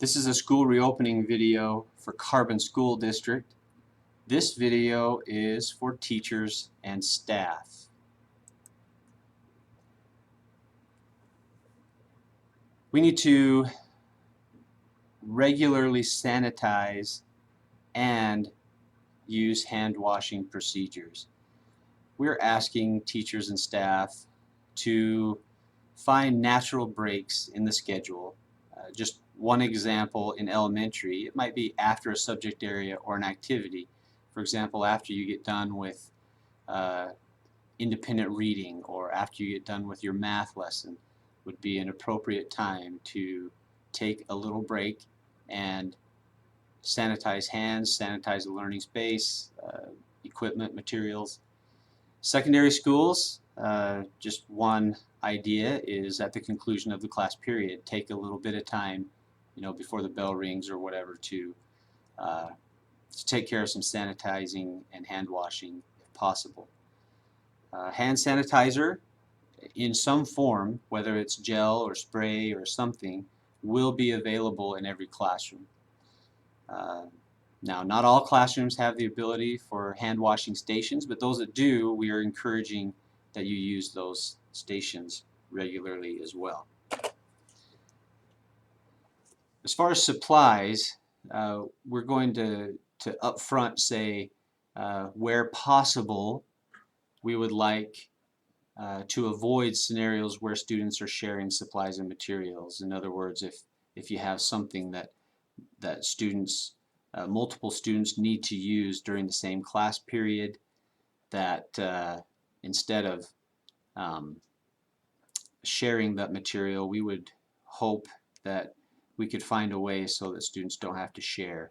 This is a school reopening video for Carbon School District. This video is for teachers and staff. We need to regularly sanitize and use hand washing procedures. We're asking teachers and staff to find natural breaks in the schedule. Just one example, in elementary, it might be after a subject area or an activity. For example, after you get done with independent reading or after you get done with your math lesson would be an appropriate time to take a little break and sanitize hands, sanitize the learning space, equipment, materials. Secondary schools, just one idea is at the conclusion of the class period, take a little bit of time, before the bell rings or whatever to take care of some sanitizing and hand washing if possible. Hand sanitizer in some form, whether it's gel or spray or something, will be available in every classroom. Now, not all classrooms have the ability for hand washing stations, but those that do, we are encouraging that you use those stations regularly as well. As far as supplies, we're going to up front say where possible we would like to avoid scenarios where students are sharing supplies and materials. In other words, if you have something that students, multiple students need to use during the same class period, that instead of sharing that material, we would hope that we could find a way so that students don't have to share.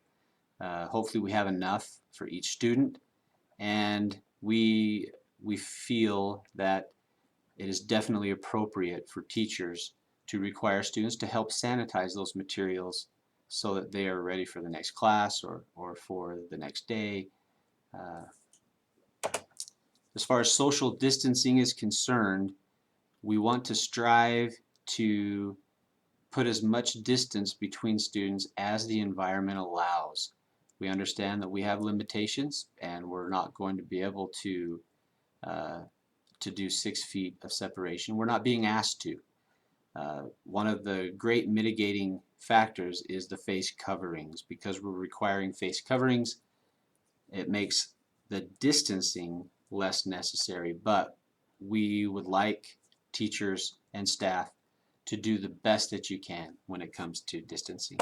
Hopefully we have enough for each student, and we feel that it is definitely appropriate for teachers to require students to help sanitize those materials so that they are ready for the next class or for the next day. As far as social distancing is concerned, we want to strive to put as much distance between students as the environment allows. We understand that we have limitations and we're not going to be able to do 6 feet of separation. We're not being asked to. One of the great mitigating factors is the face coverings. Because we're requiring face coverings, it makes the distancing less necessary, but we would like teachers and staff to do the best that you can when it comes to distancing.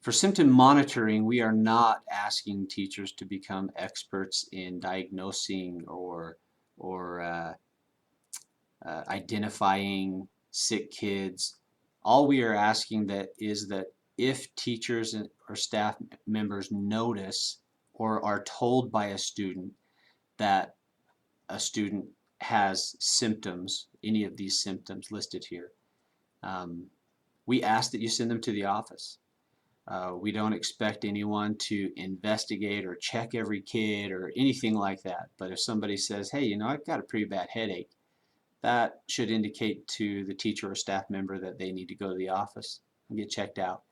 For symptom monitoring, we are not asking teachers to become experts in diagnosing or identifying sick kids. All we are asking is that if teachers or staff members notice or are told by a student that a student has symptoms, any of these symptoms listed here, we ask that you send them to the office. We don't expect anyone to investigate or check every kid or anything like that. But if somebody says, hey, I've got a pretty bad headache, that should indicate to the teacher or staff member that they need to go to the office and get checked out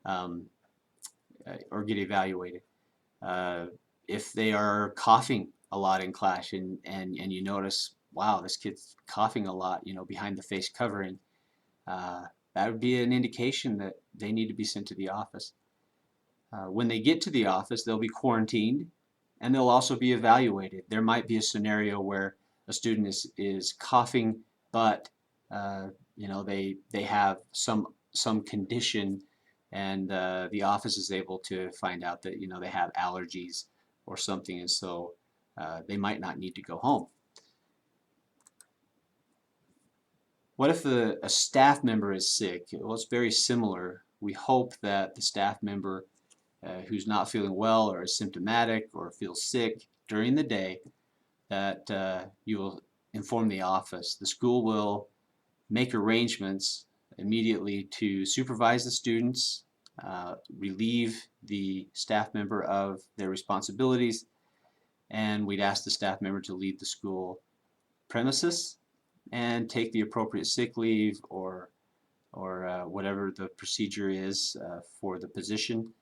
or get evaluated. If they are coughing a lot in class and you notice, wow, this kid's coughing a lot, behind the face covering, that would be an indication that they need to be sent to the office. When they get to the office, they'll be quarantined and they'll also be evaluated. There might be a scenario where a student is coughing, but they have some condition, and the office is able to find out that they have allergies or something, and so they might not need to go home. What if a staff member is sick? Well, it's very similar. We hope that the staff member who's not feeling well or is symptomatic or feels sick during the day, that you will inform the office. The school will make arrangements immediately to supervise the students, relieve the staff member of their responsibilities, and we'd ask the staff member to leave the school premises and take the appropriate sick leave or or whatever the procedure is for the position.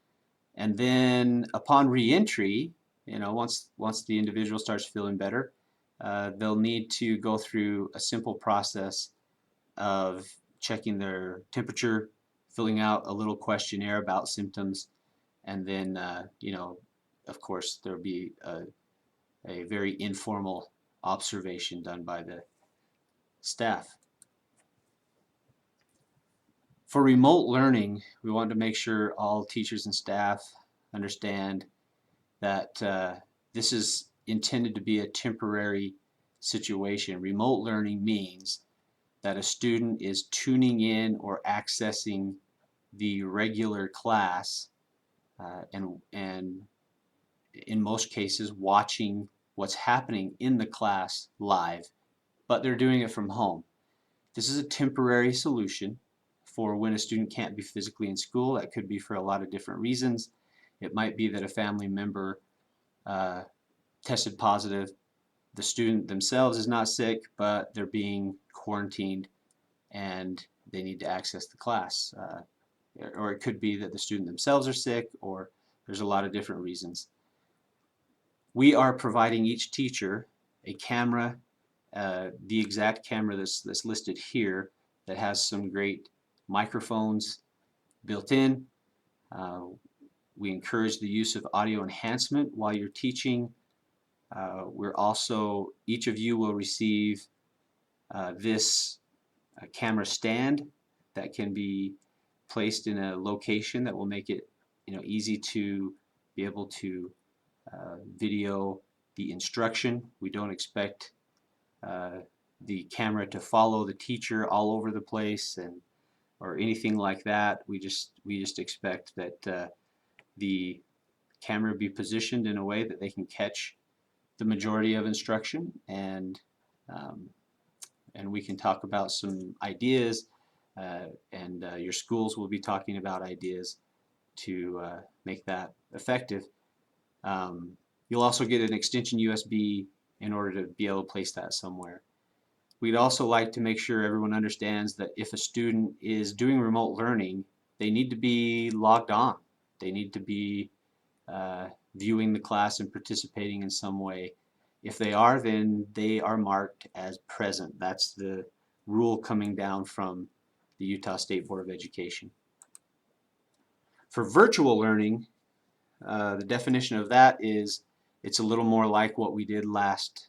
And then upon reentry, once the individual starts feeling better, they'll need to go through a simple process of checking their temperature, filling out a little questionnaire about symptoms, and then, of course, there'll be a very informal observation done by the staff. For remote learning, we want to make sure all teachers and staff understand that this is intended to be a temporary situation. Remote learning means that a student is tuning in or accessing the regular class and in most cases watching what's happening in the class live, but they're doing it from home. This is a temporary solution for when a student can't be physically in school. That could be for a lot of different reasons. It might be that a family member tested positive. The student themselves is not sick, but they're being quarantined and they need to access the class. Or it could be that the student themselves are sick, or there's a lot of different reasons. We are providing each teacher a camera, the exact camera that's listed here, that has some great microphones built in. We encourage the use of audio enhancement while you're teaching. Each of you will receive this camera stand that can be placed in a location that will make it easy to be able to video the instruction. We don't expect the camera to follow the teacher all over the place or anything like that. We just expect that the camera be positioned in a way that they can catch the majority of instruction, and we can talk about some ideas, and your schools will be talking about ideas to make that effective. You'll also get an extension USB in order to be able to place that somewhere. We'd also like to make sure everyone understands that if a student is doing remote learning, they need to be logged on. They need to be viewing the class and participating in some way. If they are, then they are marked as present. That's the rule coming down from the Utah State Board of Education. For virtual learning, the definition of that is it's a little more like what we did last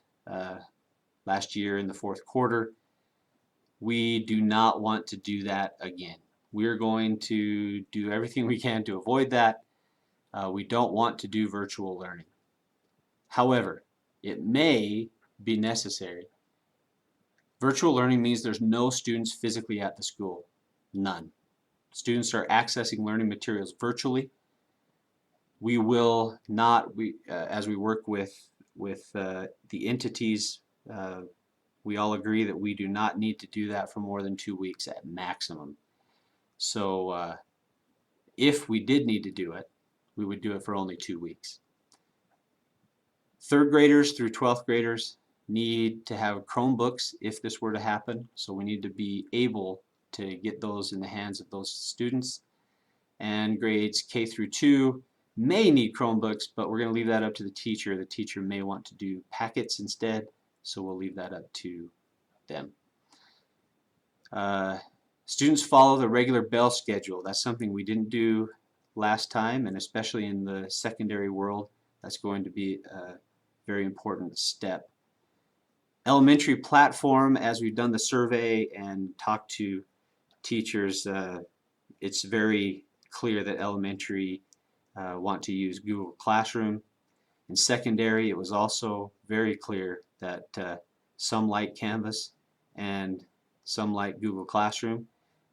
year in the fourth quarter. We do not want to do that again. We're going to do everything we can to avoid that. We don't want to do virtual learning. However, it may be necessary. Virtual learning means there's no students physically at the school. None. Students are accessing learning materials virtually. We will not, as we work with the entities, we all agree that we do not need to do that for more than 2 weeks at maximum. So if we did need to do it, we would do it for only 2 weeks. Third graders through 12th graders need to have Chromebooks if this were to happen, so we need to be able to get those in the hands of those students. And grades K through 2 may need Chromebooks, but we're going to leave that up to the teacher. The teacher may want to do packets instead, so we'll leave that up to them. Students follow the regular bell schedule. That's something we didn't do last time, and especially in the secondary world, that's going to be a very important step. Elementary platform, as we've done the survey and talked to teachers, it's very clear that elementary want to use Google Classroom. In secondary, it was also very clear that some like Canvas and some like Google Classroom,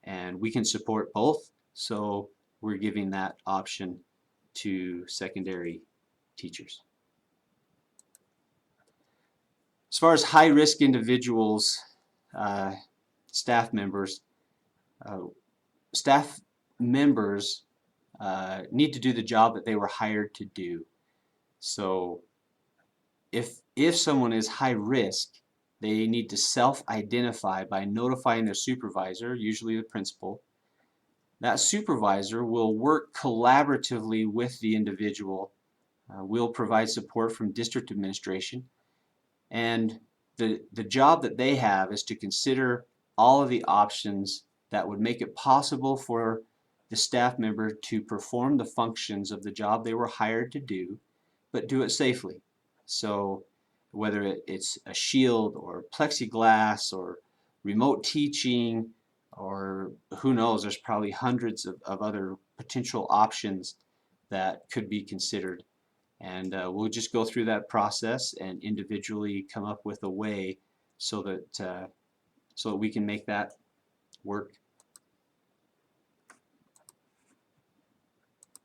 and we can support both, so we're giving that option to secondary teachers. As far as high-risk individuals, staff members need to do the job that they were hired to do. So if someone is high risk, They need to self-identify by notifying their supervisor, usually the principal. That supervisor will work collaboratively with the individual, will provide support from district administration, and the job that they have is to consider all of the options that would make it possible for the staff member to perform the functions of the job they were hired to do, but do it safely. So whether it's a shield or plexiglass or remote teaching, or who knows, there's probably hundreds of other potential options that could be considered. And we'll just go through that process and individually come up with a way so that we can make that work